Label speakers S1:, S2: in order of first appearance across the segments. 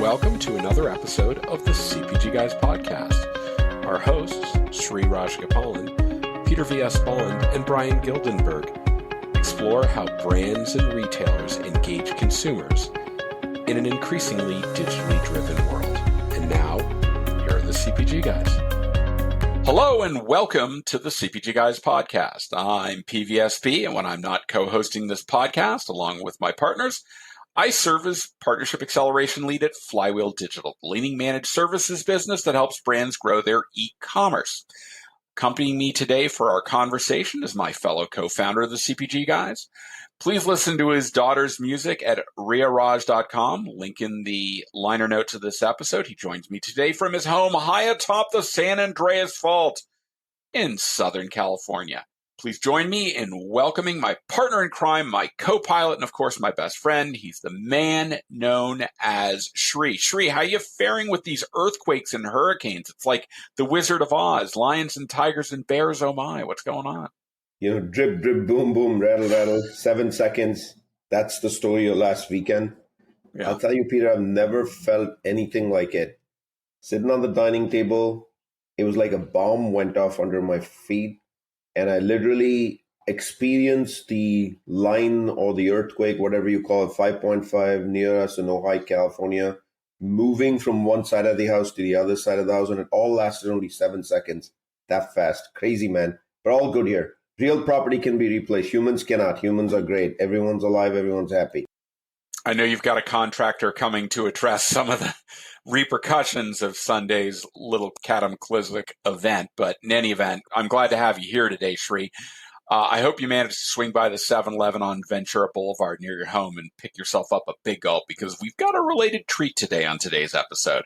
S1: welcome to another episode of the CPG Guys podcast. Our hosts, Sri Rajgopalan, Peter V.S. Bond, and Brian Gildenberg explore how brands and retailers engage consumers in an increasingly digitally driven world. And now, here are the CPG Guys. Hello and welcome to the CPG Guys podcast. I'm PVSP, and when I'm not co-hosting this podcast along with my partners, I serve as Partnership Acceleration Lead at Flywheel Digital, the leading managed services business that helps brands grow their e-commerce. Accompanying me today for our conversation is my fellow co-founder of the CPG Guys. Please listen to his daughter's music at riaraj.com, link in the liner notes of this episode. He joins me today from his home high atop the San Andreas Fault in Southern California. Please join me in welcoming my partner in crime, my co-pilot, and of course, my best friend. He's the man known as Sri. Sri, how are you faring with these earthquakes and hurricanes? It's like the Wizard of Oz, lions and tigers and bears, oh my, what's going on?
S2: You know, drip, drip, boom, boom, rattle, rattle, 7 seconds. That's the story of last weekend. Yeah. I'll tell you, Peter, I've never felt anything like it. Sitting on the dining table, it was like a bomb went off under my feet. And I literally experienced the line or the earthquake, whatever you call it, 5.5 near us in Ojai, California, moving from one side of the house to the other side of the house. And it all lasted only 7 seconds. That fast. Crazy, man. But all good here. Real property can be replaced. Humans cannot. Humans are great. Everyone's alive. Everyone's happy.
S1: I know you've got a contractor coming to address some of the repercussions of Sunday's little cataclysmic event. But in any event, I'm glad to have you here today, Sri. I hope you managed to swing by the 7-Eleven on Ventura Boulevard near your home and pick yourself up a big gulp, because we've got a related treat today on today's episode.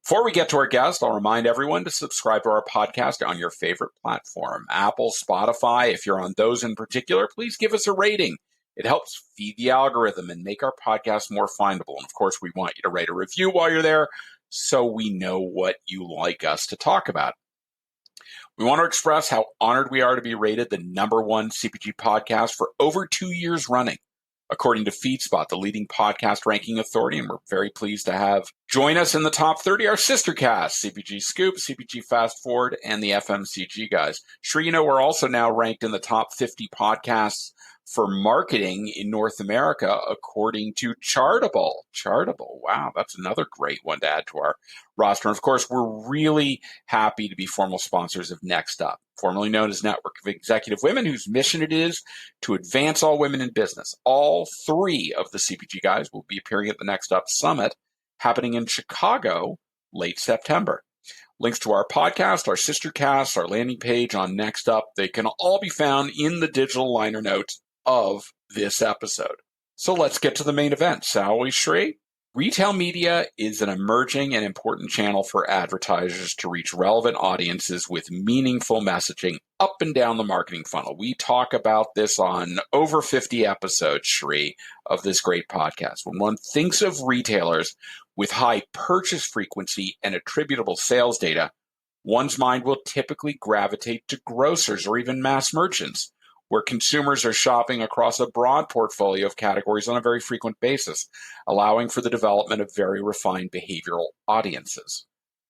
S1: Before we get to our guest, I'll remind everyone to subscribe to our podcast on your favorite platform, Apple, Spotify. If you're on those in particular, please give us a rating. It helps feed the algorithm and make our podcast more findable. And of course, we want you to write a review while you're there so we know what you like us to talk about. We want to express how honored we are to be rated the #1 CPG podcast for over 2 years running, according to FeedSpot, the leading podcast ranking authority. And we're very pleased to have join us in the top 30 our sister cast, CPG Scoop, CPG Fast Forward, and the FMCG Guys. Sure, you know, we're also now ranked in the top 50 podcasts for marketing in North America, according to Chartable. Chartable, wow, that's another great one to add to our roster. And of course, we're really happy to be formal sponsors of Next Up, formerly known as Network of Executive Women, whose mission it is to advance all women in business. All three of the CPG Guys will be appearing at the Next Up Summit, happening in Chicago late September. Links to our podcast, our sister casts, our landing page on Next Up, they can all be found in the digital liner notes of this episode. So let's get to the main event, shall we, Sri? Retail media is an emerging and important channel for advertisers to reach relevant audiences with meaningful messaging up and down the marketing funnel. We talk about this on over 50 episodes, Sri, of this great podcast. When one thinks of retailers with high purchase frequency and attributable sales data, one's mind will typically gravitate to grocers or even mass merchants, where consumers are shopping across a broad portfolio of categories on a very frequent basis, allowing for the development of very refined behavioral audiences.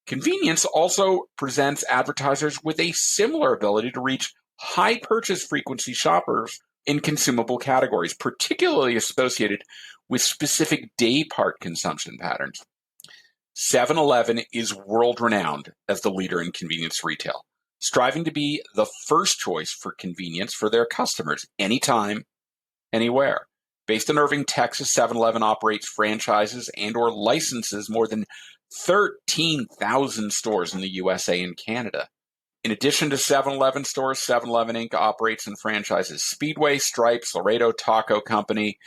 S1: Convenience also presents advertisers with a similar ability to reach high purchase frequency shoppers in consumable categories, particularly associated with specific day part consumption patterns. 7-Eleven is world-renowned as the leader in convenience retail, striving to be the first choice for convenience for their customers anytime, anywhere. Based in Irving, Texas, 7-Eleven operates franchises and or licenses more than 13,000 stores in the USA and Canada. In addition to 7-Eleven stores, 7-Eleven Inc. operates and franchises Speedway, Stripes, Laredo Taco Company,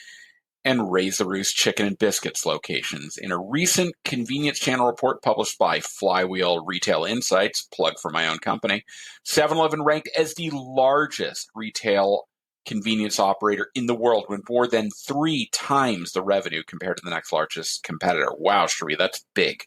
S1: and Raise the Roost Chicken and Biscuits locations. In a recent convenience channel report published by Flywheel Retail Insights, plug for my own company, 7-Eleven ranked as the largest retail convenience operator in the world with more than 3 times the revenue compared to the next largest competitor. Wow, Sheree, that's big.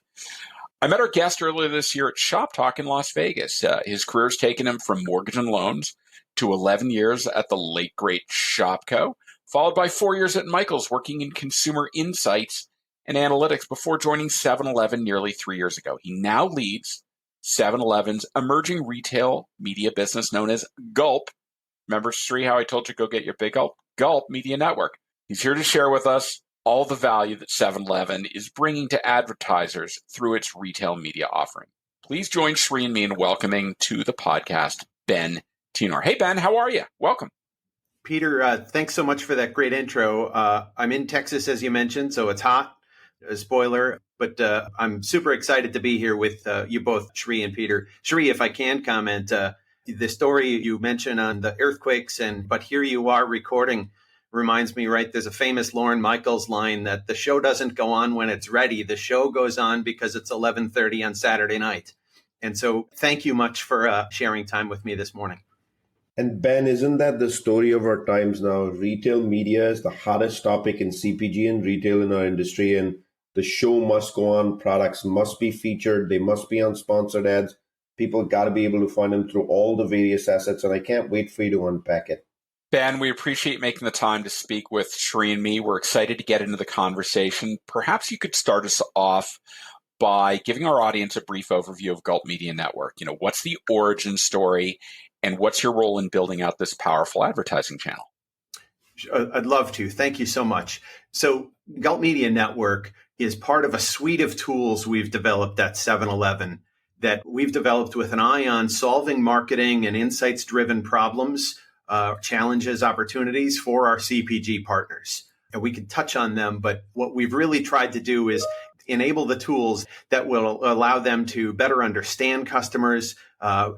S1: I met our guest earlier this year at Shop Talk in Las Vegas. His career's taken him from mortgage and loans to 11 years at the late great Shopco, followed by 4 years at Michaels working in consumer insights and analytics before joining 7-Eleven nearly 3 years ago. He now leads 7-Eleven's emerging retail media business known as Gulp. Remember, Sri, how I told you go get your big Gulp? Gulp Media Network. He's here to share with us all the value that 7-Eleven is bringing to advertisers through its retail media offering. Please join Sri and me in welcoming to the podcast Ben Tienor. Hey, Ben, how are you? Welcome.
S3: Peter, thanks so much for that great intro. I'm in Texas, as you mentioned, so it's hot, spoiler, but I'm super excited to be here with you both, Sri and Peter. Sri, if I can comment, the story you mentioned on the earthquakes, but here you are recording reminds me, right, there's a famous Lorne Michaels line that the show doesn't go on when it's ready. The show goes on because it's 11:30 on Saturday night. And so thank you much for sharing time with me this morning.
S2: And Ben, isn't that the story of our times now? Retail media is the hottest topic in CPG and retail in our industry, and the show must go on. Products must be featured. They must be on sponsored ads. People got to be able to find them through all the various assets, and I can't wait for you to unpack it.
S1: Ben, we appreciate making the time to speak with Sri and me. We're excited to get into the conversation. Perhaps you could start us off by giving our audience a brief overview of Gulp Media Network. What's the origin story? And what's your role in building out this powerful advertising channel?
S3: I'd love to. Thank you so much. So Gulp Media Network is part of a suite of tools we've developed at 7-Eleven that we've developed with an eye on solving marketing and insights-driven problems, challenges, opportunities for our CPG partners. And we can touch on them, but what we've really tried to do is enable the tools that will allow them to better understand customers,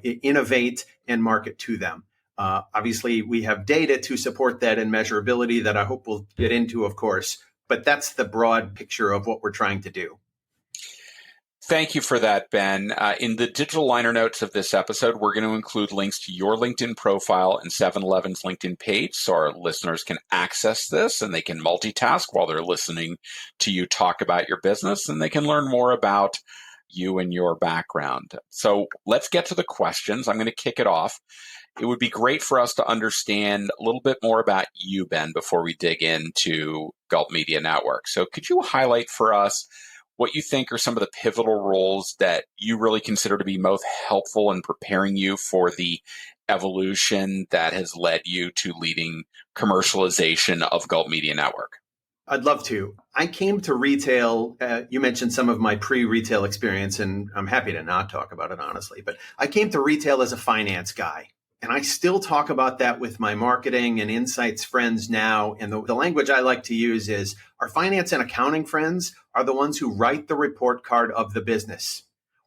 S3: innovate, and market to them. Obviously, we have data to support that and measurability that I hope we'll get into, of course, but that's the broad picture of what we're trying to do.
S1: Thank you for that, Ben. In the digital liner notes of this episode, we're going to include links to your LinkedIn profile and 7-Eleven's LinkedIn page so our listeners can access this and they can multitask while they're listening to you talk about your business, and they can learn more about you and your background. So let's get to the questions. I'm going to kick it off. It would be great for us to understand a little bit more about you, Ben, before we dig into Gulp Media Network. So could you highlight for us what you think are some of the pivotal roles that you really consider to be most helpful in preparing you for the evolution that has led you to leading commercialization of Gulp Media Network?
S3: I'd love to. I came to retail. You mentioned some of my pre-retail experience, and I'm happy to not talk about it, honestly. But I came to retail as a finance guy. And I still talk about that with my marketing and insights friends now. And the language I like to use is our finance and accounting friends are the ones who write the report card of the business.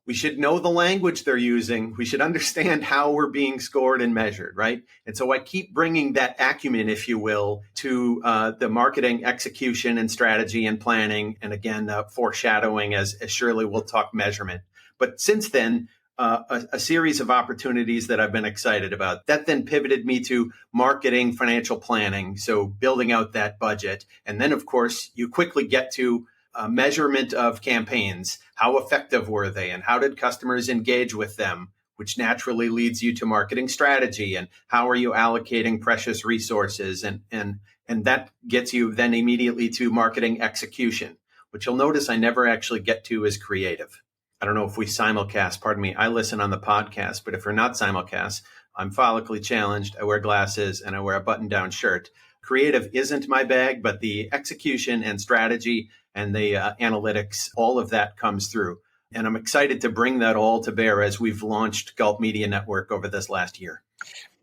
S3: We should know the language they're using. We should understand how we're being scored and measured, right? And so I keep bringing that acumen, if you will, to the marketing execution and strategy and planning. And again, foreshadowing as surely we'll talk measurement. But since then, a series of opportunities that I've been excited about. That then pivoted me to marketing, financial planning, so building out that budget. And then, of course, you quickly get to measurement of campaigns. How effective were they, and how did customers engage with them, which naturally leads you to marketing strategy and how are you allocating precious resources. And that gets you then immediately to marketing execution, which you'll notice I never actually get to as creative. I don't know if we simulcast, pardon me, I listen on the podcast, but if we're not simulcast, I'm follically challenged, I wear glasses, and I wear a button-down shirt. Creative isn't my bag, but the execution and strategy and the analytics, all of that comes through. And I'm excited to bring that all to bear as we've launched Gulp Media Network over this last year.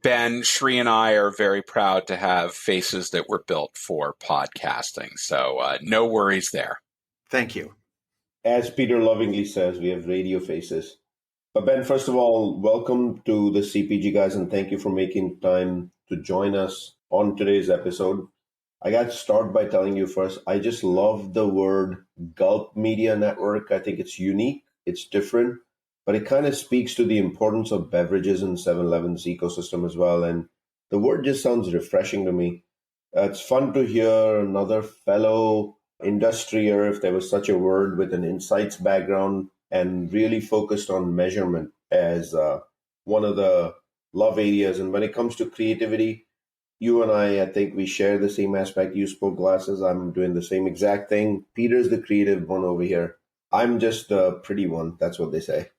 S1: Ben, Sri and I are very proud to have faces that were built for podcasting, so no worries there.
S3: Thank you.
S2: As Peter lovingly says, we have radio faces. But Ben, first of all, welcome to the CPG guys, and thank you for making time to join us on today's episode. I got to start by telling you first, I just love the word Gulp Media Network. I think it's unique, it's different, but it kind of speaks to the importance of beverages in 7-Eleven's ecosystem as well. And the word just sounds refreshing to me. It's fun to hear another fellow industrier, if there was such a word, with an insights background and really focused on measurement as one of the love areas. And when it comes to creativity, You and I think we share the same aspect. You spoke glasses. I'm doing the same exact thing. Peter's the creative one over here. I'm just a pretty one. That's what they say.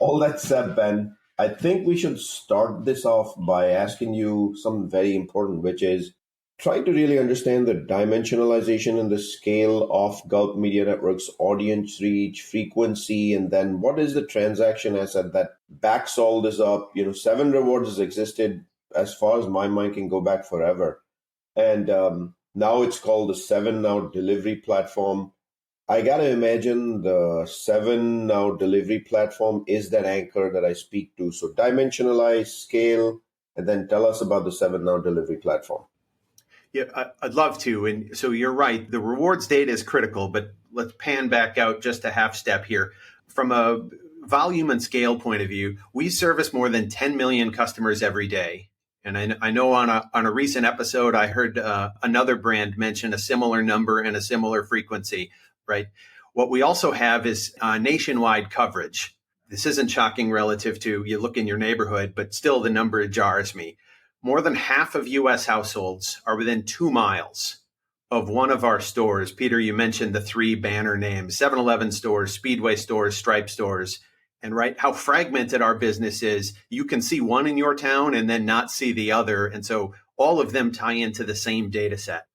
S2: All that said, Ben, I think we should start this off by asking you something very important, which is try to really understand the dimensionalization and the scale of Gulp Media Network's audience reach, frequency, and then what is the transaction asset that backs all this up? Seven Rewards has existed as far as my mind can go back forever. And now it's called the Seven Now delivery platform. I got to imagine the Seven Now delivery platform is that anchor that I speak to. So dimensionalize, scale, and then tell us about the Seven Now delivery platform.
S3: Yeah, I'd love to. And so you're right. The rewards data is critical, but let's pan back out just a half step here. From a volume and scale point of view, we service more than 10 million customers every day. And I know on a recent episode, I heard another brand mention a similar number and a similar frequency, right? What we also have is nationwide coverage. This isn't shocking relative to you look in your neighborhood, but still the number jars me. More than half of U.S. households are within 2 miles of one of our stores. Peter, you mentioned the 3 banner names, 7-Eleven stores, Speedway stores, Stripe stores. And right, how fragmented our business is, you can see one in your town and then not see the other. And so all of them tie into the same data set.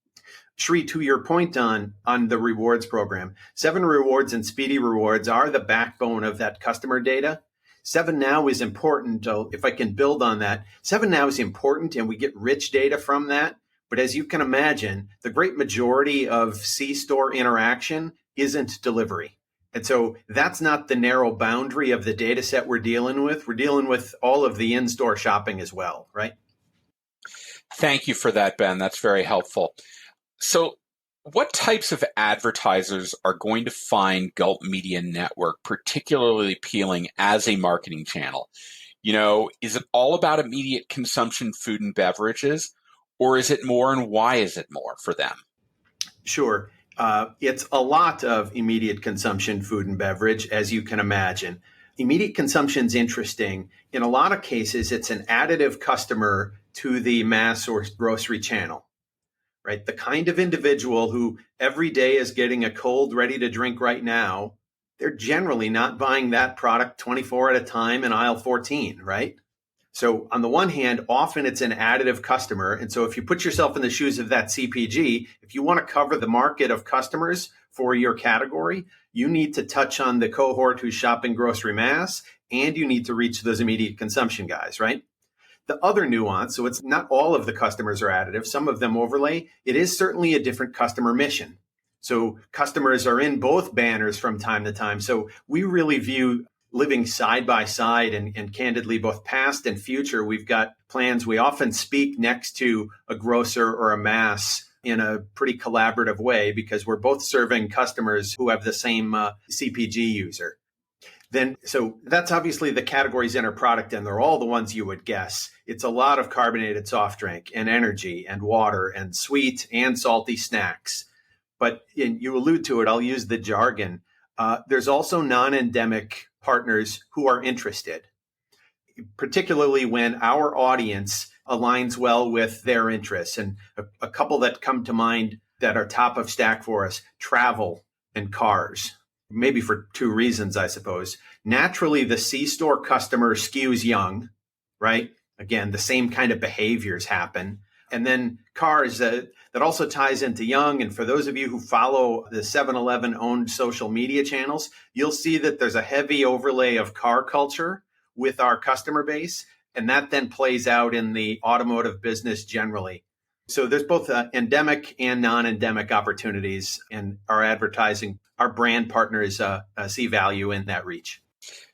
S3: Shri, to your point on the rewards program, 7 Rewards and Speedy Rewards are the backbone of that customer data. 7 Now is important. If I can build on that, 7 Now is important and we get rich data from that. But as you can imagine, the great majority of C-store interaction isn't delivery. And so that's not the narrow boundary of the data set we're dealing with. We're dealing with all of the in-store shopping as well, right?
S1: Thank you for that, Ben. That's very helpful. So what types of advertisers are going to find Gulp Media Network particularly appealing as a marketing channel? Is it all about immediate consumption food and beverages, or is it more, and why is it more for them?
S3: Sure. It's a lot of immediate consumption food and beverage, as you can imagine. Immediate consumption is interesting. In a lot of cases, it's an additive customer to the mass or grocery channel, right? The kind of individual who every day is getting a cold, ready to drink right now, they're generally not buying that product 24 at a time in aisle 14, right? So on the one hand, often it's an additive customer. And so if you put yourself in the shoes of that CPG, if you want to cover the market of customers for your category, you need to touch on the cohort who's shopping grocery mass, and you need to reach those immediate consumption guys, right? The other nuance, so it's not all of the customers are additive, some of them overlay, it is certainly a different customer mission. So customers are in both banners from time to time. So we really view living side by side and candidly, both past and future. We've got plans. We often speak next to a grocer or a mass in a pretty collaborative way because we're both serving customers who have the same CPG user. So that's obviously the categories in our product, and they're all the ones you would guess. It's a lot of carbonated soft drink and energy and water and sweet and salty snacks. But you allude to it, I'll use the jargon. There's also non-endemic partners who are interested, particularly when our audience aligns well with their interests. And a couple that come to mind that are top of stack for us, travel and cars, maybe for 2 reasons, I suppose. Naturally, the C-store customer skews young, right? Again, the same kind of behaviors happen. And then cars, that also ties into young. And for those of you who follow the 7-Eleven owned social media channels, you'll see that there's a heavy overlay of car culture with our customer base. And that then plays out in the automotive business generally. So there's both endemic and non-endemic opportunities, and our advertising, our brand partners see value in that reach.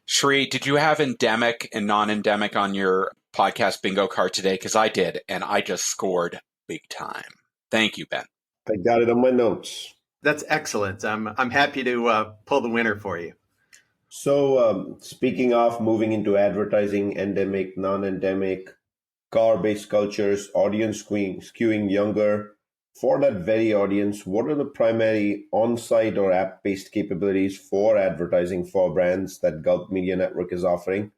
S1: Shri, did you have endemic and non-endemic on your podcast bingo card today? Because I did, and I just scored big time. Thank you, Ben.
S2: I got it on my notes.
S3: That's excellent. I'm happy to pull the winner for you.
S2: So speaking of moving into advertising, endemic, non-endemic, car-based cultures, audience skewing younger. For that very audience, what are the primary on-site or app-based capabilities for advertising for brands that Gulp Media Network is offering?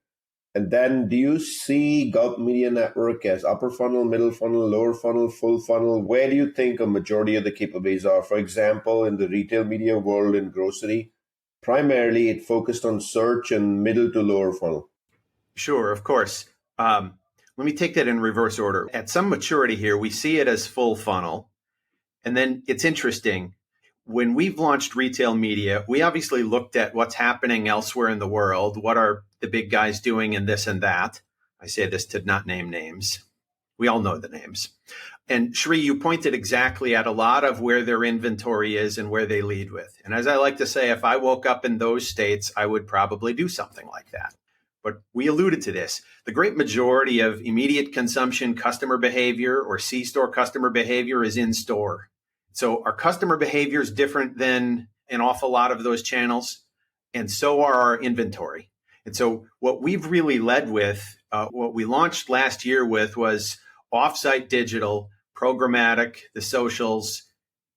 S2: And then do you see Gulp Media Network as upper funnel, middle funnel, lower funnel, full funnel? Where do you think a majority of the capabilities are? For example, in the retail media world in grocery, primarily it focused on search and middle to lower funnel.
S3: Sure, of course. Let me take that in reverse order. At some maturity here, we see it as full funnel. And then it's interesting. When we've launched retail media, we obviously looked at what's happening elsewhere in the world. What are the big guys doing in this and that? I say this to not name names. We all know the names. And Shri, you pointed exactly at a lot of where their inventory is and where they lead with. And as I like to say, if I woke up in those states, I would probably do something like that. But we alluded to this. The great majority of immediate consumption customer behavior or C-store customer behavior is in store. So our customer behavior is different than an awful lot of those channels, and so are our inventory. And so what we've really led with, what we launched last year with was offsite digital, programmatic, the socials,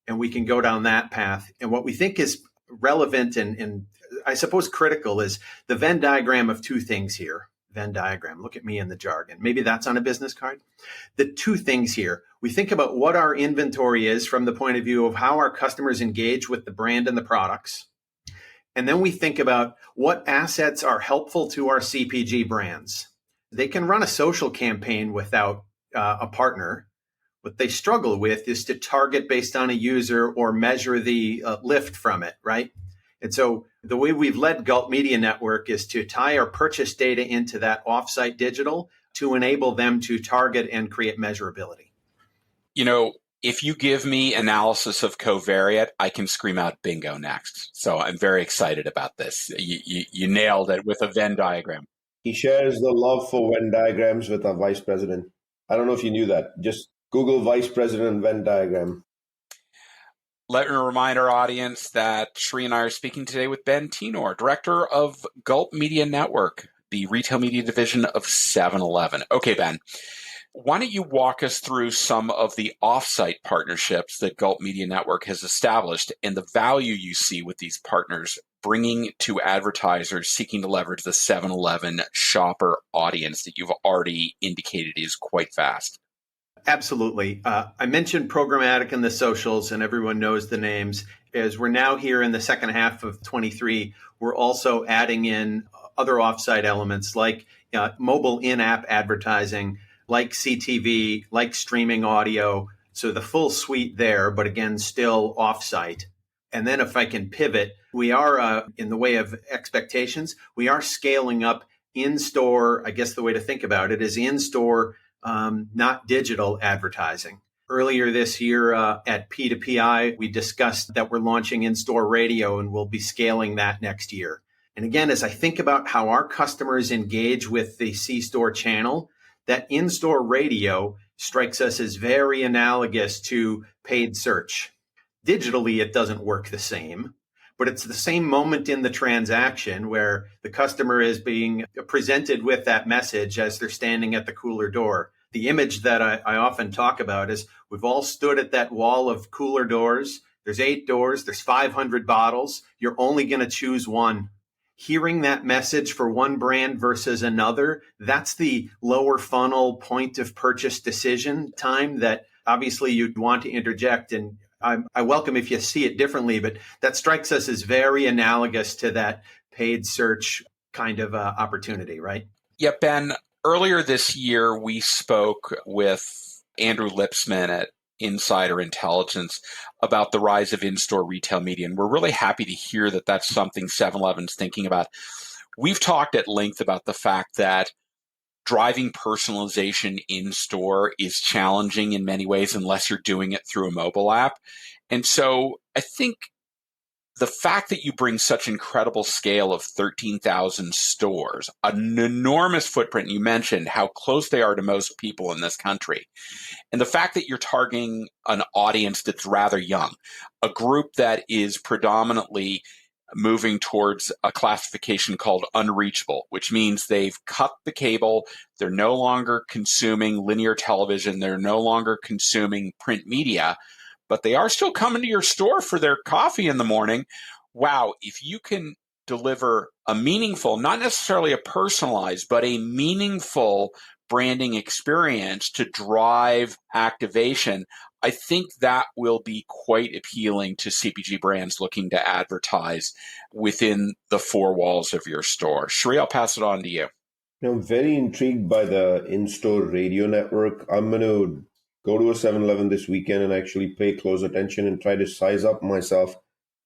S3: and we can go down that path. And what we think is relevant and I suppose critical is the Venn diagram of two things here. Venn diagram. Look at me in the jargon. Maybe that's on a business card. The two things here. We think about what our inventory is from the point of view of how our customers engage with the brand and the products. And then we think about what assets are helpful to our CPG brands. They can run a social campaign without a partner. What they struggle with is to target based on a user or measure the lift from it, right? And so the way we've led Gulp Media Network is to tie our purchase data into that offsite digital to enable them to target and create measurability.
S1: You know, if you give me analysis of covariate, I can scream out bingo next. So I'm very excited about this. You nailed it with a Venn diagram.
S2: He shares the love for Venn diagrams with our vice president. I don't know if you knew that. Just Google vice president Venn diagram.
S1: Let me remind our audience that Shri and I are speaking today with Ben Tienor, director of Gulp Media Network, the retail media division of 7-Eleven. Okay, Ben, why don't you walk us through some of the offsite partnerships that Gulp Media Network has established and the value you see with these partners bringing to advertisers seeking to leverage the 7-Eleven shopper audience that you've already indicated is quite vast?
S3: Absolutely. I mentioned programmatic and the socials, and everyone knows the names. As we're now here in the second half of 23, we're also adding in other offsite elements like mobile in-app advertising, like CTV, like streaming audio. So the full suite there, but again, still offsite. And then if I can pivot, we are, in the way of expectations, we are scaling up in-store. I guess the way to think about it is in-store, not digital advertising. Earlier this year at P2PI, we discussed that we're launching in-store radio and we'll be scaling that next year. And again, as I think about how our customers engage with the C-store channel, that in-store radio strikes us as very analogous to paid search. Digitally, it doesn't work the same, but it's the same moment in the transaction where the customer is being presented with that message as they're standing at the cooler door. The image that I often talk about is we've all stood at that wall of cooler doors. There's 8 doors. There's 500 bottles. You're only going to choose one. Hearing that message for one brand versus another, that's the lower funnel point of purchase decision time that obviously you'd want to interject. And I welcome if you see it differently, but that strikes us as very analogous to that paid search kind of opportunity, right?
S1: Yeah, Ben, earlier this year, we spoke with Andrew Lipsman at Insider Intelligence about the rise of in-store retail media, and we're really happy to hear that that's something 7-Eleven's thinking about. We've talked at length about the fact that driving personalization in store is challenging in many ways unless you're doing it through a mobile app. And so I think the fact that you bring such incredible scale of 13,000 stores, an enormous footprint, you mentioned how close they are to most people in this country, and the fact that you're targeting an audience that's rather young, a group that is predominantly moving towards a classification called unreachable, which means they've cut the cable, they're no longer consuming linear television, they're no longer consuming print media, but they are still coming to your store for their coffee in the morning. Wow, if you can deliver a meaningful, not necessarily a personalized, but a meaningful branding experience to drive activation, I think that will be quite appealing to CPG brands looking to advertise within the four walls of your store. Sri, I'll pass it on to you.
S2: I'm very intrigued by the in-store radio network. I'm going to go to a 7-Eleven this weekend and actually pay close attention and try to size up myself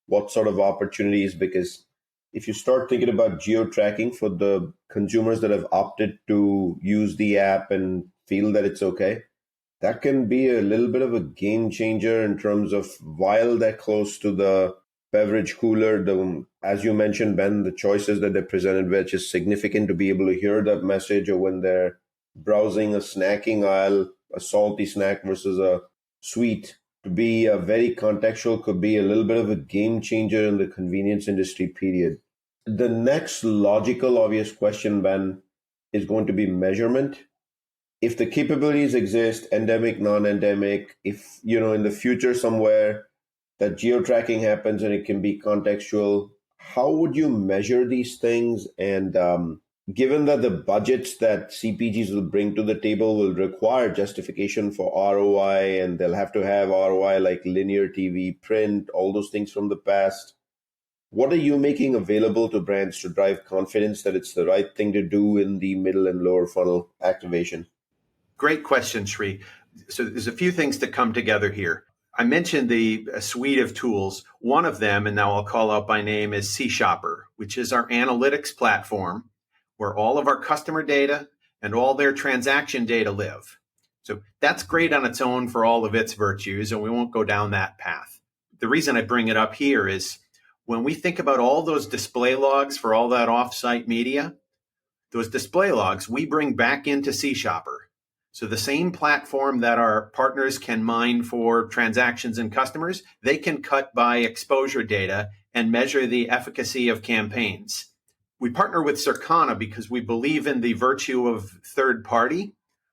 S2: what sort of opportunities, because if you start thinking about geo-tracking for the consumers that have opted to use the app and feel that it's okay, that can be a little bit of a game changer in terms of while they're close to the beverage cooler, as you mentioned, Ben, the choices that they're presented with is significant to be able to hear that message, or when they're browsing a snacking aisle, a salty snack versus a sweet, to be very contextual could be a little bit of a game changer in the convenience industry, period. The next logical, obvious question, Ben, is going to be measurement. If the capabilities exist, endemic, non-endemic, if, in the future somewhere that geo-tracking happens and it can be contextual, how would you measure these things? And given that the budgets that CPGs will bring to the table will require justification for ROI, and they'll have to have ROI like linear TV, print, all those things from the past, what are you making available to brands to drive confidence that it's the right thing to do in the middle and lower funnel activation?
S3: Great question, Sri. So there's a few things to come together here. I mentioned the suite of tools. One of them, and now I'll call out by name, is C Shopper, which is our analytics platform where all of our customer data and all their transaction data live. So that's great on its own for all of its virtues, and we won't go down that path. The reason I bring it up here is when we think about all those display logs for all that offsite media, those display logs we bring back into C Shopper. So the same platform that our partners can mine for transactions and customers, they can cut by exposure data and measure the efficacy of campaigns. We partner with Circana because we believe in the virtue of third party,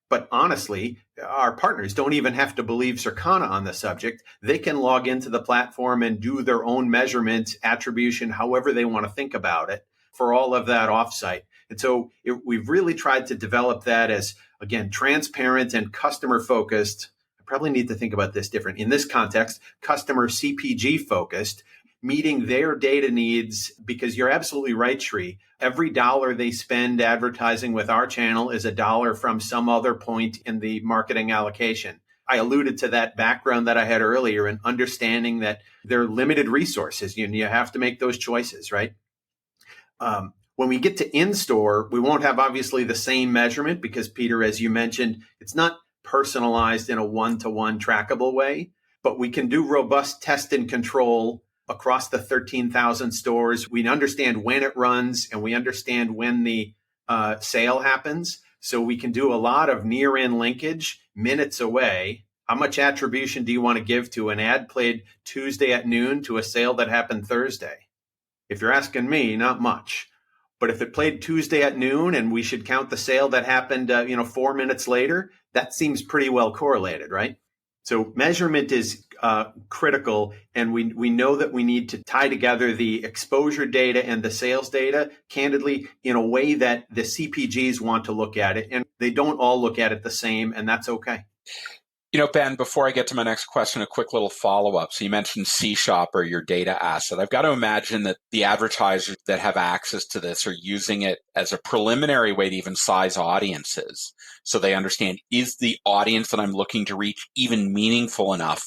S3: but honestly, our partners don't even have to believe Circana on the subject. They can log into the platform and do their own measurement, attribution, however they want to think about it for all of that offsite. And so we've really tried to develop that as, again, transparent and customer focused. I probably need to think about this different. In this context, customer CPG focused, meeting their data needs, because you're absolutely right, Sri. Every dollar they spend advertising with our channel is a dollar from some other point in the marketing allocation. I alluded to that background that I had earlier and understanding that there are limited resources. You have to make those choices, right? When we get to in-store, we won't have obviously the same measurement because, Peter, as you mentioned, it's not personalized in a one-to-one trackable way, but we can do robust test and control across the 13,000 stores. We understand when it runs and we understand when the sale happens. So we can do a lot of near-in linkage minutes away. How much attribution do you want to give to an ad played Tuesday at noon to a sale that happened Thursday? If you're asking me, not much. But if it played Tuesday at noon and we should count the sale that happened, 4 minutes later, that seems pretty well correlated, right? So measurement is critical, and we know that we need to tie together the exposure data and the sales data, candidly, in a way that the CPGs want to look at it, and they don't all look at it the same, and that's okay.
S1: Ben, before I get to my next question, a quick little follow-up. So you mentioned C Shopper, your data asset. I've got to imagine that the advertisers that have access to this are using it as a preliminary way to even size audiences. So they understand, is the audience that I'm looking to reach even meaningful enough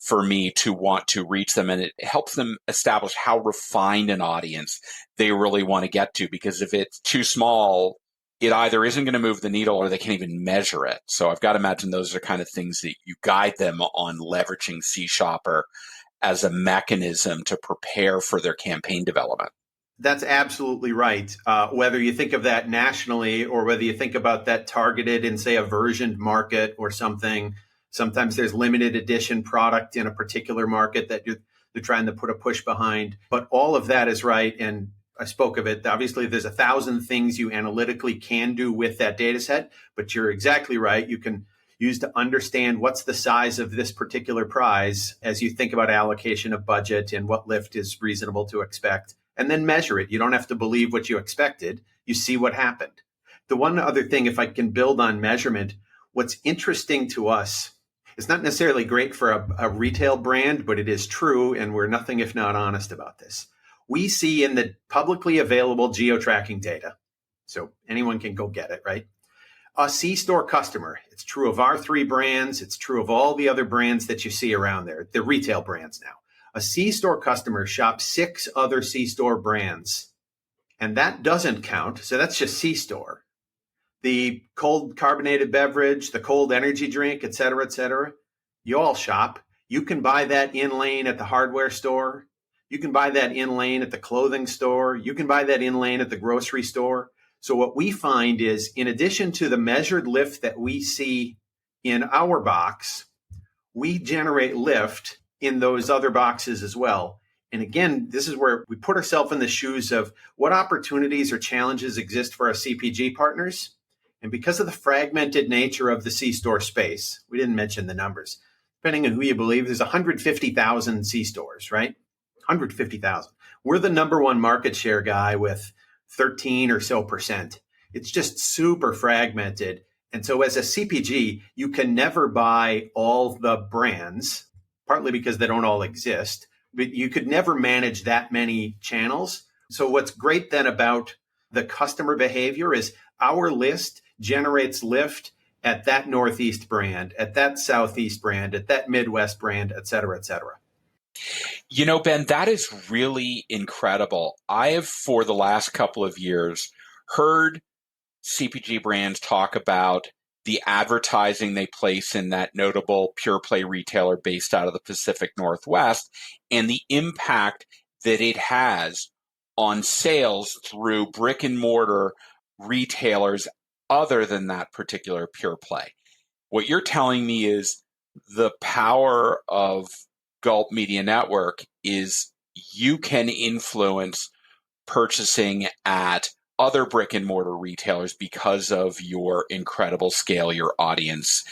S1: for me to want to reach them? And it helps them establish how refined an audience they really want to get to, because if it's too small, it either isn't going to move the needle or they can't even measure it. So I've got to imagine those are kind of things that you guide them on leveraging C Shopper as a mechanism to prepare for their campaign development.
S3: That's absolutely right. Whether you think of that nationally or whether you think about that targeted in, say, a versioned market or something, sometimes there's limited edition product in a particular market that you're trying to put a push behind. But all of that is right. And I spoke of it. Obviously, there's 1,000 things you analytically can do with that data set, but you're exactly right. You can use to understand what's the size of this particular prize as you think about allocation of budget and what lift is reasonable to expect. and then measure it. You don't have to believe what you expected. You see what happened. The one other thing, if I can build on measurement, what's interesting to us, it's not necessarily great for a retail brand, but it is true, and we're nothing if not honest about this. We see in the publicly available geo-tracking data, so anyone can go get it, right? A C-store customer, it's true of our 3 brands, it's true of all the other brands that you see around there, the retail brands now. A C-store customer shops 6 other C-store brands, and that doesn't count, so that's just C-store. The cold carbonated beverage, the cold energy drink, et cetera, you all shop. You can buy that in lane at the hardware store. You can buy that in lane at the clothing store. You can buy that in lane at the grocery store. So what we find is, in addition to the measured lift that we see in our box, we generate lift in those other boxes as well. And again, this is where we put ourselves in the shoes of what opportunities or challenges exist for our CPG partners. And because of the fragmented nature of the C-store space, we didn't mention the numbers. Depending on who you believe, there's 150,000 C-stores, right? 150,000. We're the number one market share guy with 13 or so %. It's just super fragmented. And so as a CPG, you can never buy all the brands, partly because they don't all exist, but you could never manage that many channels. So what's great then about the customer behavior is our list generates lift at that Northeast brand, at that Southeast brand, at that Midwest brand, et cetera, et cetera.
S1: You know, Ben, that is really incredible. I have, for the last couple of years, heard CPG brands talk about the advertising they place in that notable pure play retailer based out of the Pacific Northwest and the impact that it has on sales through brick and mortar retailers other than that particular pure play. What you're telling me is the power of Gulp Media Network is you can influence purchasing at other brick and mortar retailers because of your incredible scale, your audience,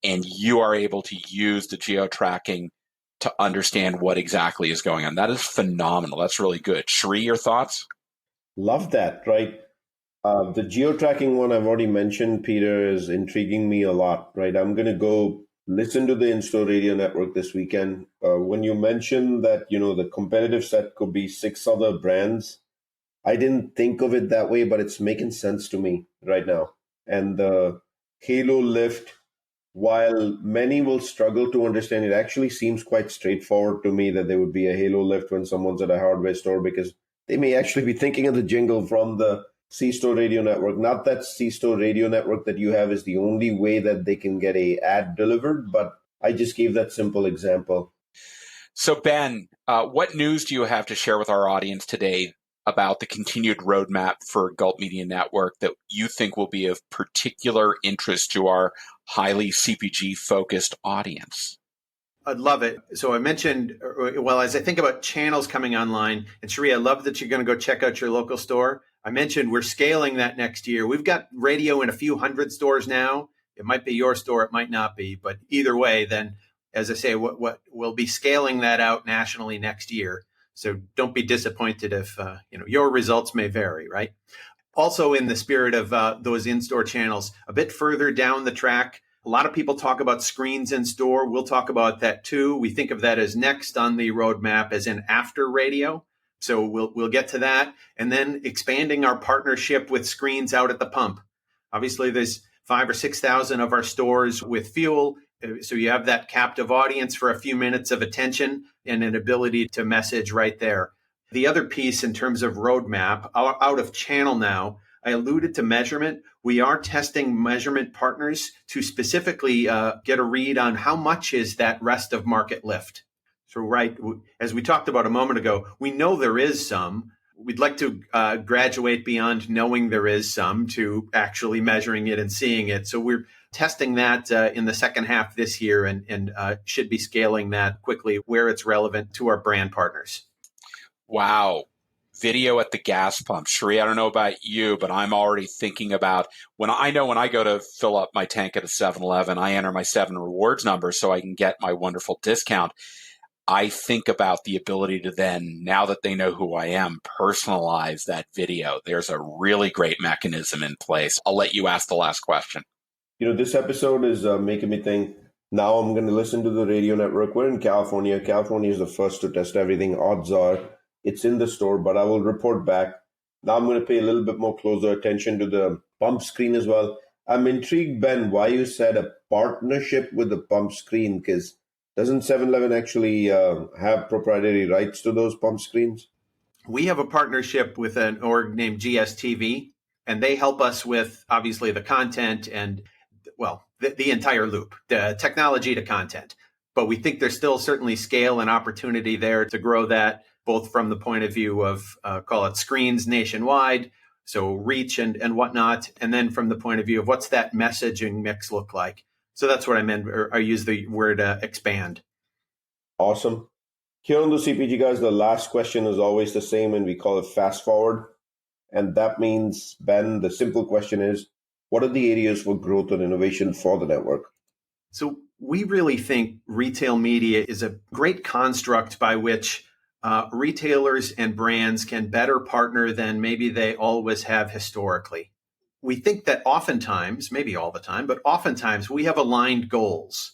S1: and you are able to use the geo-tracking to understand what exactly is going on. That is phenomenal. That's really good. Sri, your thoughts?
S2: Love that, right? The geo-tracking one I've already mentioned, Peter, is intriguing me a lot, right? I'm going to go listen to the In-Store Radio Network this weekend. When you mentioned that, the competitive set could be 6 other brands, I didn't think of it that way, but it's making sense to me right now. And the halo lift, while many will struggle to understand, it actually seems quite straightforward to me that there would be a halo lift when someone's at a hardware store, because they may actually be thinking of the jingle from the C-Store Radio Network. Not that C-Store Radio Network that you have is the only way that they can get a ad delivered, but I just gave that simple example.
S1: So Ben, what news do you have to share with our audience today about the continued roadmap for Gulp Media Network that you think will be of particular interest to our highly CPG-focused audience?
S3: I'd love it. So I mentioned, well, as I think about channels coming online, and Sri, I love that you're going to go check out your local store. I mentioned we're scaling that next year. We've got radio in a few hundred stores now. It might be your store, it might not be, but either way, then, as I say, what we'll be scaling that out nationally next year. So don't be disappointed if your results may vary, right? Also, in the spirit of those in-store channels, a bit further down the track, a lot of people talk about screens in store. We'll talk about that too. We think of that as next on the roadmap, as in after radio. So we'll get to that. And then expanding our partnership with screens out at the pump. Obviously, there's 5,000 or 6,000 of our stores with fuel. So you have that captive audience for a few minutes of attention and an ability to message right there. The other piece in terms of roadmap, out of channel now, I alluded to measurement. We are testing measurement partners to specifically get a read on how much is that rest of market lift. So right, as we talked about a moment ago, we know there is some. We'd like to graduate beyond knowing there is some to actually measuring it and seeing it. So we're testing that in the second half this year and should be scaling that quickly where it's relevant to our brand partners.
S1: Wow. Video at the gas pump. Sri, I don't know about you, but I'm already thinking about when I go to fill up my tank at a 7-Eleven, I enter my 7 rewards number so I can get my wonderful discount. I think about the ability to then, now that they know who I am, personalize that video. There's a really great mechanism in place. I'll let you ask the last question.
S2: This episode is making me think, now I'm going to listen to the radio network. We're in California. California is the first to test everything. Odds are it's in the store, but I will report back. Now I'm going to pay a little bit more closer attention to the pump screen as well. I'm intrigued, Ben, why you said a partnership with the pump screen, because doesn't 7-Eleven actually have proprietary rights to those pump screens?
S3: We have a partnership with an org named GSTV, and they help us with, obviously, the content and, well, the entire loop, the technology to content. But we think there's still certainly scale and opportunity there to grow that, both from the point of view of, call it screens nationwide, so reach and whatnot, and then from the point of view of what's that messaging mix look like. So that's what I meant, or I use the word expand.
S2: Awesome. Here on the CPG Guys, the last question is always the same, and we call it fast forward. And that means, Ben, the simple question is, what are the areas for growth and innovation for the network?
S3: So we really think retail media is a great construct by which retailers and brands can better partner than maybe they always have historically. We think that oftentimes, maybe all the time, but oftentimes we have aligned goals.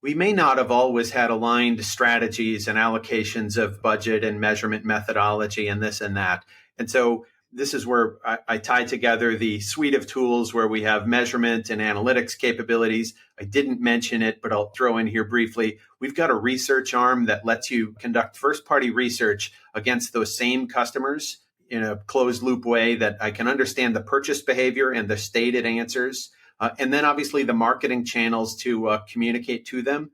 S3: We may not have always had aligned strategies and allocations of budget and measurement methodology and this and that. And so this is where I tie together the suite of tools where we have measurement and analytics capabilities. I didn't mention it, but I'll throw in here briefly. We've got a research arm that lets you conduct first-party research against those same customers in a closed loop way that I can understand the purchase behavior and the stated answers. And then obviously the marketing channels to communicate to them.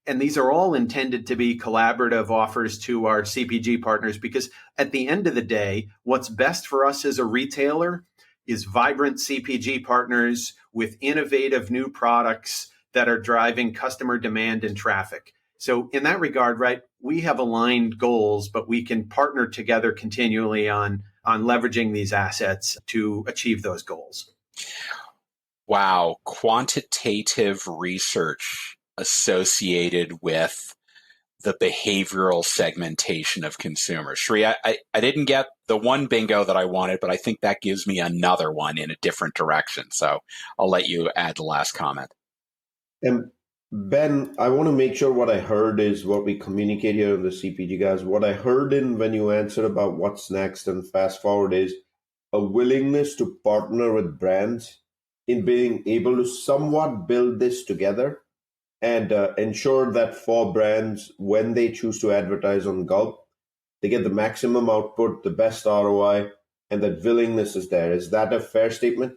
S3: And these are all intended to be collaborative offers to our CPG partners, because at the end of the day, what's best for us as a retailer is vibrant CPG partners with innovative new products that are driving customer demand and traffic. So in that regard, right, we have aligned goals, but we can partner together continually on leveraging these assets to achieve those goals.
S1: Wow, quantitative research associated with the behavioral segmentation of consumers. Sri, I didn't get the one bingo that I wanted, but I think that gives me another one in a different direction. So I'll let you add the last comment.
S2: And Ben, I want to make sure what I heard is what we communicate here on the CPG Guys. What I heard in when you answered about what's next and fast forward is a willingness to partner with brands in being able to somewhat build this together and ensure that for brands, when they choose to advertise on Gulp, they get the maximum output, the best ROI, and that willingness is there. Is that a fair statement?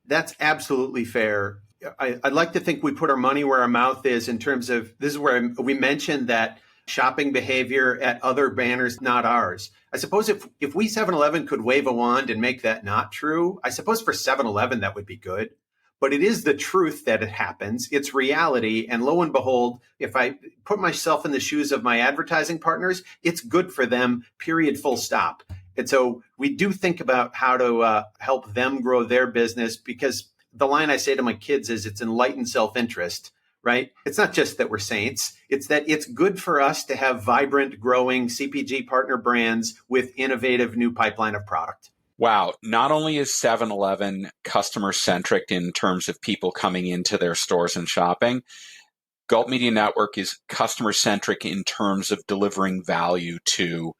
S3: That's absolutely fair. I'd like to think we put our money where our mouth is in terms of, this is where we mentioned that shopping behavior at other banners, not ours. I suppose if we 7-Eleven could wave a wand and make that not true, I suppose for 7-Eleven that would be good. But it is the truth that it happens. It's reality. And lo and behold, if I put myself in the shoes of my advertising partners, it's good for them, period, full stop. And so we do think about how to help them grow their business, because the line I say to my kids is it's enlightened self-interest, right? It's not just that we're saints. It's that it's good for us to have vibrant, growing CPG partner brands with innovative new pipeline of product.
S1: Wow. Not only is 7-Eleven customer-centric in terms of people coming into their stores and shopping, Gulp Media Network is customer-centric in terms of delivering value to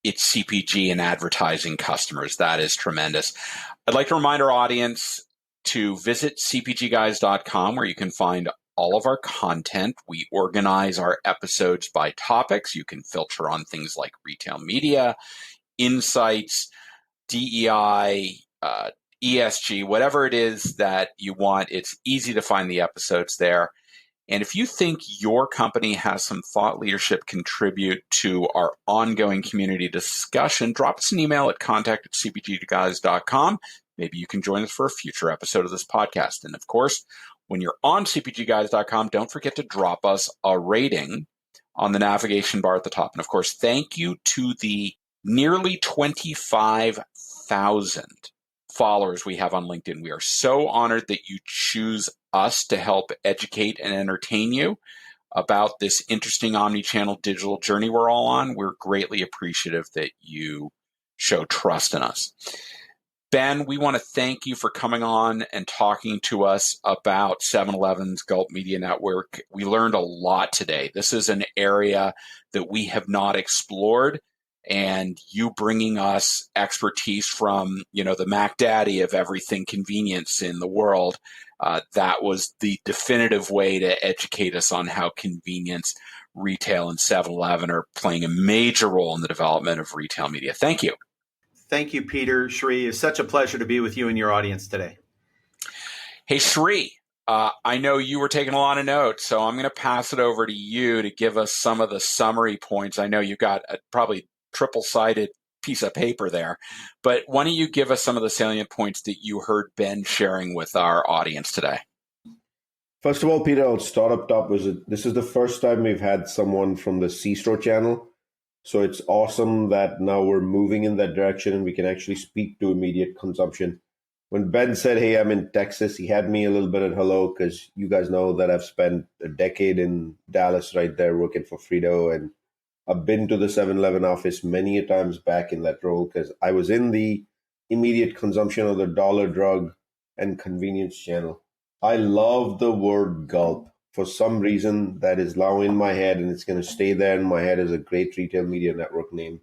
S1: its CPG and advertising customers. That is tremendous. I'd like to remind our audience to visit cpgguys.com, where you can find all of our content. We organize our episodes by topics. You can filter on things like retail media, insights, DEI, ESG, whatever it is that you want. It's easy to find the episodes there. And if you think your company has some thought leadership contribute to our ongoing community discussion, drop us an email at contact@cpgguys.com. Maybe you can join us for a future episode of this podcast. And of course, when you're on cpgguys.com, don't forget to drop us a rating on the navigation bar at the top. And of course, thank you to the nearly 25,000 followers we have on LinkedIn. We are so honored that you choose us to help educate and entertain you. about this interesting omni-channel digital journey we're all on. We're greatly appreciative that you show trust in us. Ben, we want to thank you for coming on and talking to us about 7-Eleven's Gulp Media Network. We learned a lot today. This is an area that we have not explored, and you bringing us expertise from, the Mac Daddy of everything convenience in the world, that was the definitive way to educate us on how convenience, retail, and 7-Eleven are playing a major role in the development of retail media. Thank you.
S3: Thank you, Peter. Sri, it's such a pleasure to be with you and your audience today.
S1: Hey, Sri, I know you were taking a lot of notes, so I'm going to pass it over to you to give us some of the summary points. I know you've got a probably triple-sided piece of paper there, but why don't you give us some of the salient points that you heard Ben sharing with our audience today?
S2: First of all, Peter, I'll start up top. This is the first time we've had someone from the C-Store channel. So it's awesome that now we're moving in that direction and we can actually speak to immediate consumption. When Ben said, hey, I'm in Texas, he had me a little bit at hello because you guys know that I've spent a decade in Dallas right there working for Frito. And I've been to the 7-Eleven office many a times back in that role because I was in the immediate consumption of the dollar drug and convenience channel. I love the word gulp. For some reason, that is now in my head, and it's going to stay there in my head as a great retail media network name.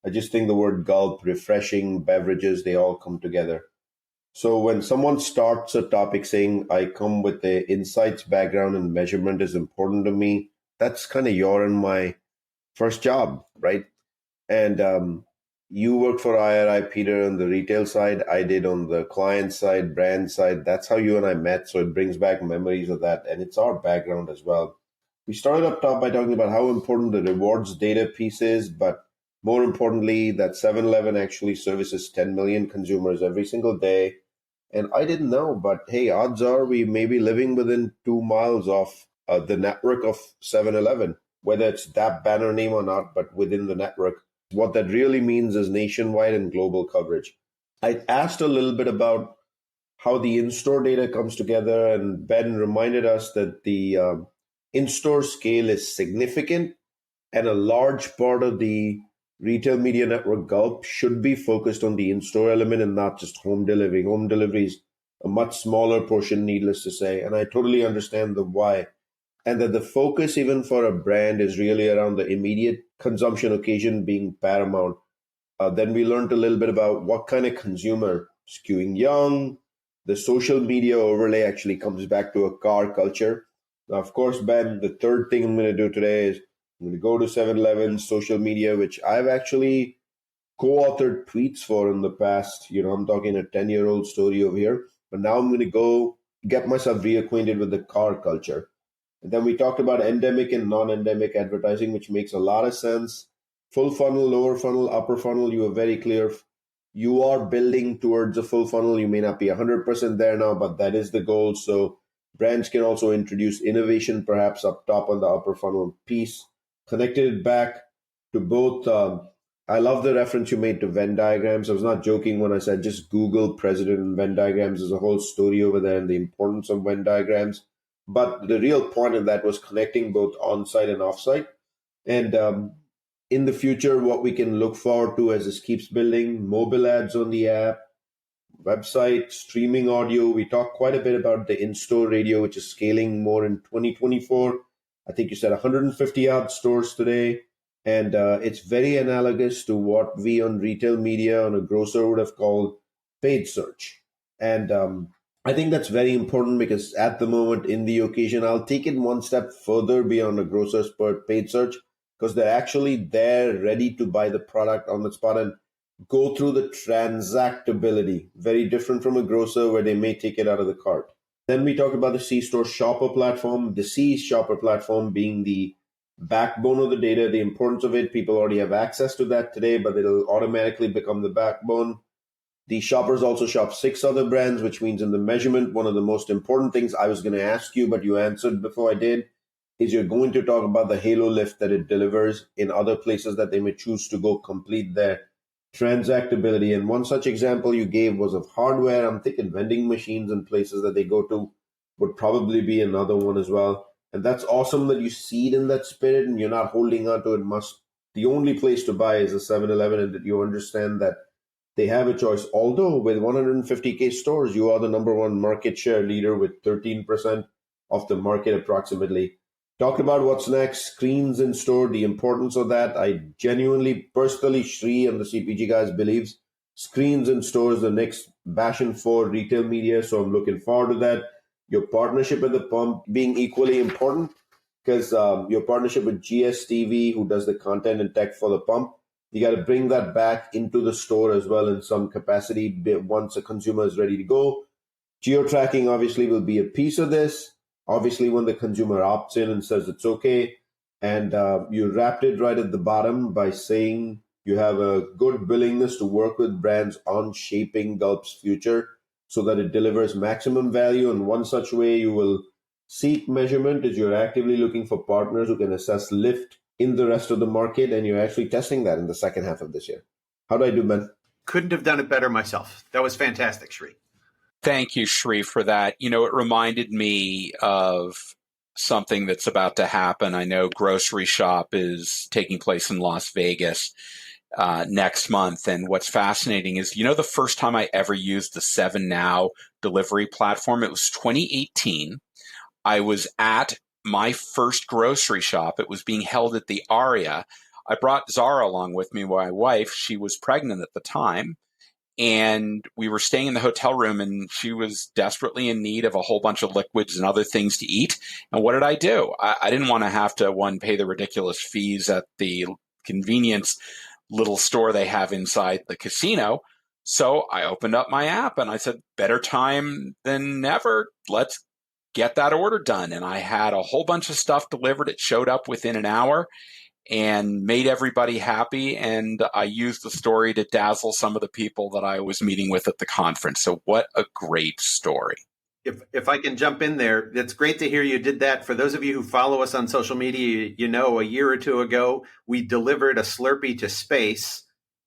S2: I just think the word gulp, refreshing, beverages, they all come together. So when someone starts a topic saying, I come with the insights background and measurement is important to me, that's kind of you're in my first job, right? And you work for IRI, Peter, on the retail side. I did on the client side, brand side. That's how you and I met. So it brings back memories of that. And it's our background as well. We started up top by talking about how important the rewards data piece is, but more importantly, that 7-Eleven actually services 10 million consumers every single day. And I didn't know, but hey, odds are we may be living within 2 miles of the network of 7-Eleven, whether it's that banner name or not, but within the network. What that really means is nationwide and global coverage. I asked a little bit about how the in-store data comes together, and Ben reminded us that the in-store scale is significant, and a large part of the retail media network Gulp should be focused on the in-store element and not just home delivery. Home delivery is a much smaller portion, needless to say, and I totally understand the why. And that the focus even for a brand is really around the immediate consumption occasion being paramount. Then we learned a little bit about what kind of consumer, skewing young. The social media overlay actually comes back to a car culture. Now, of course, Ben, the third thing I'm going to do today is I'm going to go to 7-Eleven social media, which I've actually co-authored tweets for in the past. I'm talking a 10-year-old story over here. But now I'm going to go get myself reacquainted with the car culture. And then we talked about endemic and non-endemic advertising, which makes a lot of sense. Full funnel, lower funnel, upper funnel, you were very clear. You are building towards a full funnel. You may not be 100% there now, but that is the goal. So brands can also introduce innovation, perhaps up top on the upper funnel piece. Connected it back to both. I love the reference you made to Venn diagrams. I was not joking when I said just Google president and Venn diagrams. There's a whole story over there and the importance of Venn diagrams. But the real point of that was connecting both on-site and off-site. And in the future, what we can look forward to as this keeps building, mobile ads on the app, website, streaming audio. We talked quite a bit about the in-store radio, which is scaling more in 2024. I think you said 150 odd stores today. And it's very analogous to what we on retail media on a grocer would have called paid search. And I think that's very important because at the moment in the occasion, I'll take it one step further beyond a grocer's paid search because they're actually there ready to buy the product on the spot and go through the transactability. Very different from a grocer where they may take it out of the cart. Then we talked about the C-Store shopper platform, the C shopper platform being the backbone of the data, the importance of it. People already have access to that today, but it'll automatically become the backbone. The shoppers also shop 6 other brands, which means in the measurement, one of the most important things I was going to ask you, but you answered before I did, is you're going to talk about the halo lift that it delivers in other places that they may choose to go complete their transactability. And one such example you gave was of hardware. I'm thinking vending machines and places that they go to would probably be another one as well. And that's awesome that you see it in that spirit and you're not holding on to it. The only place to buy is a 7-Eleven, and that you understand that they have a choice. Although with 150K stores, you are the number one market share leader with 13% of the market approximately. Talk about what's next, screens in store, the importance of that. I genuinely, personally, Sri and the CPG guys believes screens in stores the next bastion for retail media. So I'm looking forward to that. Your partnership at the pump being equally important, because your partnership with GSTV, who does the content and tech for the pump, you got to bring that back into the store as well in some capacity once a consumer is ready to go. Geo-tracking obviously will be a piece of this. Obviously, when the consumer opts in and says it's okay, and you wrapped it right at the bottom by saying you have a good willingness to work with brands on shaping Gulp's future so that it delivers maximum value. And one such way you will seek measurement is you're actively looking for partners who can assess lift in the rest of the market, and you're actually testing that in the second half of this year. How do I do, Ben?
S3: Couldn't have done it better myself. That was fantastic, Sri.
S1: Thank you, Sri, for that. You know, it reminded me of something that's about to happen. I know Grocery Shop is taking place in Las Vegas next month. And what's fascinating is, you know, the first time I ever used the 7NOW delivery platform, it was 2018. I was at my first grocery shop. It was being held at the Aria. I brought Zara along with me, my wife. She was pregnant at the time. And we were staying in the hotel room, and she was desperately in need of a whole bunch of liquids and other things to eat. And what did I do? I didn't want to have to, pay the ridiculous fees at the convenience little store they have inside the casino. So I opened up my app and I said, better time than never. Let's get that order done. And I had a whole bunch of stuff delivered. It showed up within an hour and made everybody happy. And I used the story to dazzle some of the people that I was meeting with at the conference. So what a great story.
S3: If I can jump in there, it's great to hear you did that. For those of you who follow us on social media, you know, a year or two ago, we delivered a Slurpee to space,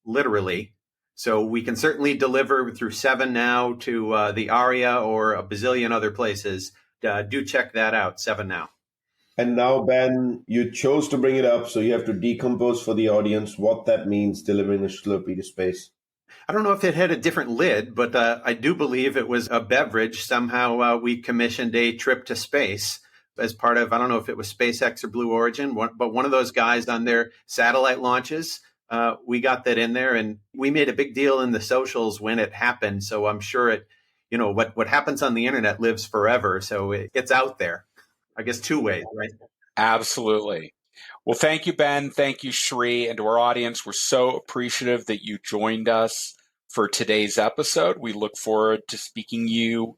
S3: literally. So we can certainly deliver through 7NOW to the Aria or a bazillion other places. Do check that out, 7NOW.
S2: And now, Ben, you chose to bring it up, so you have to decompose for the audience what that means, delivering a Slurpee to space.
S3: I don't know if it had a different lid, but I do believe it was a beverage. Somehow we commissioned a trip to space as part of, I don't know if it was SpaceX or Blue Origin, but one of those guys on their satellite launches, we got that in there, and we made a big deal in the socials when it happened. So I'm sure it, you know, what happens on the internet lives forever. So it's out there. I guess two ways, right?
S1: Absolutely. Well, thank you, Ben. Thank you, Sri. And to our audience, we're so appreciative that you joined us for today's episode. We look forward to speaking to you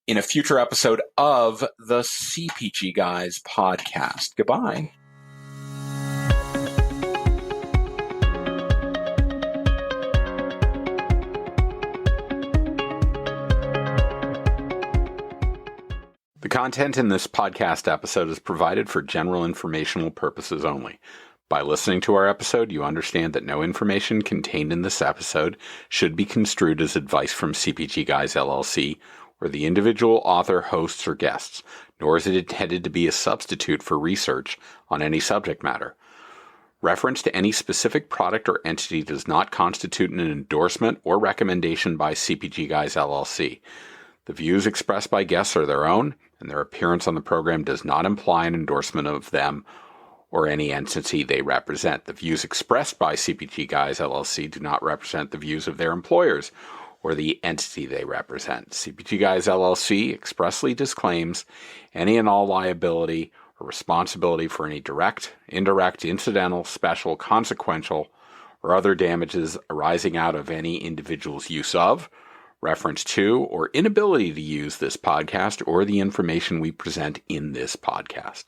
S1: in a future episode of the CPG Guys podcast. Goodbye. The content in this podcast episode is provided for general informational purposes only. By listening to our episode, you understand that no information contained in this episode should be construed as advice from CPG Guys LLC or the individual author, hosts, or guests, nor is it intended to be a substitute for research on any subject matter. Reference to any specific product or entity does not constitute an endorsement or recommendation by CPG Guys LLC. The views expressed by guests are their own, and their appearance on the program does not imply an endorsement of them or any entity they represent. The views expressed by CPG Guys LLC do not represent the views of their employers or the entity they represent. CPG Guys LLC expressly disclaims any and all liability or responsibility for any direct, indirect, incidental, special, consequential, or other damages arising out of any individual's use of, reference to, or inability to use this podcast or the information we present in this podcast.